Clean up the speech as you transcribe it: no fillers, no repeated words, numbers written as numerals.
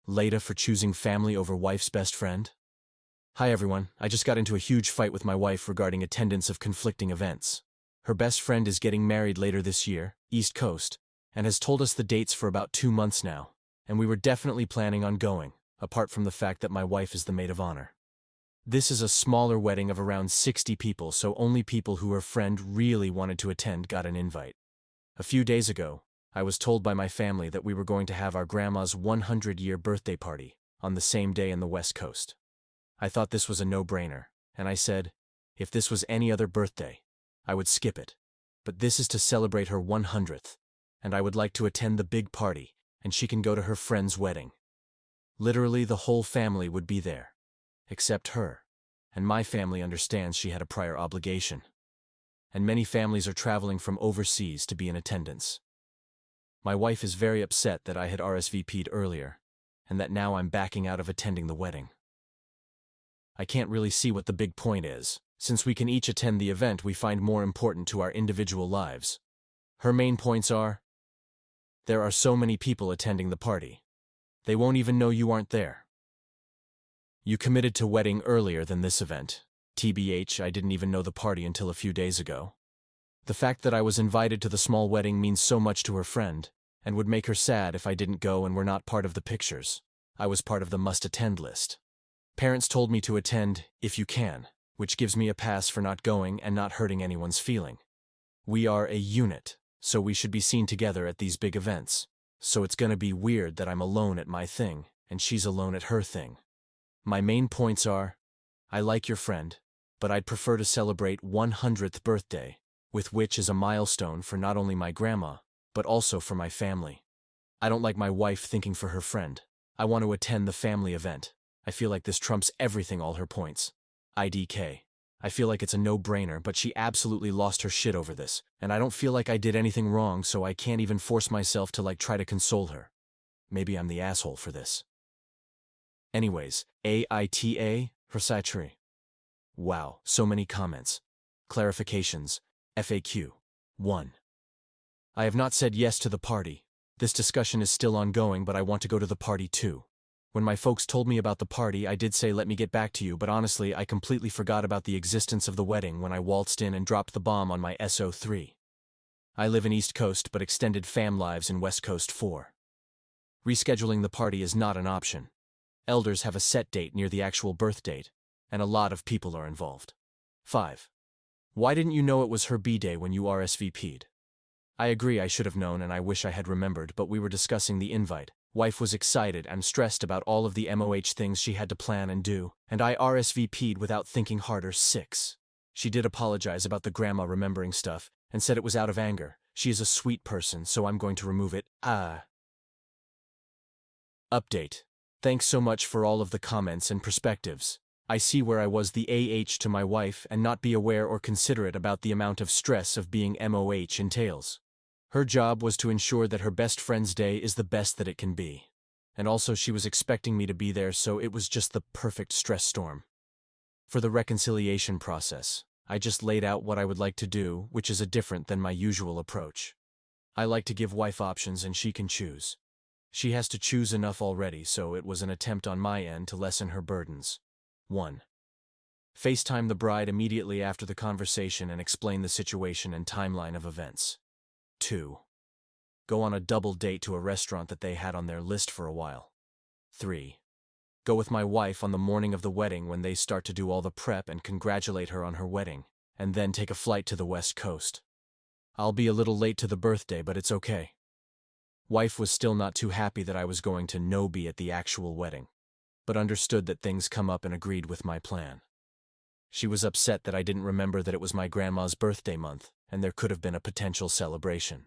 AITA for choosing family over wife's best friend? Hi everyone, I just got into a huge fight with my wife regarding attendance of conflicting events. Her best friend is getting married later this year, East Coast, and has told us the dates for about 2 months now, and we were definitely planning on going, apart from the fact that my wife is the maid of honor. This is a smaller wedding of around 60 people, so only people who her friend really wanted to attend got an invite. A few days ago, I was told by my family that we were going to have our grandma's 100-year birthday party on the same day in the West Coast. I thought this was a no-brainer, and I said, if this was any other birthday, I would skip it. But this is to celebrate her 100th, and I would like to attend the big party, and she can go to her friend's wedding. Literally the whole family would be there, except her, and my family understands she had a prior obligation. And many families are traveling from overseas to be in attendance. My wife is very upset that I had RSVP'd earlier, and that now I'm backing out of attending the wedding. I can't really see what the big point is, since we can each attend the event we find more important to our individual lives. Her main points are: there are so many people attending the party. They won't even know you aren't there. You committed to wedding earlier than this event. TBH, I didn't even know the party until a few days ago. The fact that I was invited to the small wedding means so much to her friend, and would make her sad if I didn't go and were not part of the pictures. I was part of the must-attend list. Parents told me to attend if you can, which gives me a pass for not going and not hurting anyone's feeling. We are a unit, so we should be seen together at these big events. So it's gonna be weird that I'm alone at my thing, and she's alone at her thing. My main points are: I like your friend, but I'd prefer to celebrate 100th birthday, with which is a milestone for not only my grandma, but also for my family. I don't like my wife thinking for her friend. I want to attend the family event. I feel like this trumps everything, all her points. IDK. I feel like it's a no-brainer, but she absolutely lost her shit over this, and I don't feel like I did anything wrong, so I can't even force myself to try to console her. Maybe I'm the asshole for this. Anyways, AITA, Recytry. Wow, so many comments. Clarifications. FAQ. 1. I have not said yes to the party. This discussion is still ongoing, but I want to go to the party too. When my folks told me about the party, I did say let me get back to you, but honestly, I completely forgot about the existence of the wedding when I waltzed in and dropped the bomb on my SO3. I live in East Coast, but extended fam lives in West Coast 4. Rescheduling the party is not an option. Elders have a set date near the actual birth date, and a lot of people are involved. 5. Why didn't you know it was her B-day when you RSVP'd? I agree, I should have known, and I wish I had remembered, but we were discussing the invite. Wife was excited and stressed about all of the MOH things she had to plan and do, and I RSVP'd without thinking harder. 6. She did apologize about the grandma remembering stuff, and said it was out of anger. She is a sweet person, so I'm going to remove it. Update. Thanks so much for all of the comments and perspectives. I see where I was the AH to my wife and not be aware or considerate about the amount of stress of being MOH entails. Her job was to ensure that her best friend's day is the best that it can be. And also she was expecting me to be there, so it was just the perfect stress storm. For the reconciliation process, I just laid out what I would like to do, which is different than my usual approach. I like to give wife options and she can choose. She has to choose enough already, so it was an attempt on my end to lessen her burdens. 1. FaceTime the bride immediately after the conversation and explain the situation and timeline of events. 2. Go on a double date to a restaurant that they had on their list for a while. 3. Go with my wife on the morning of the wedding when they start to do all the prep and congratulate her on her wedding, and then take a flight to the West Coast. I'll be a little late to the birthday, but it's okay. Wife was still not too happy that I was going to no be at the actual wedding, but understood that things come up and agreed with my plan. She was upset that I didn't remember that it was my grandma's birthday month, and there could have been a potential celebration.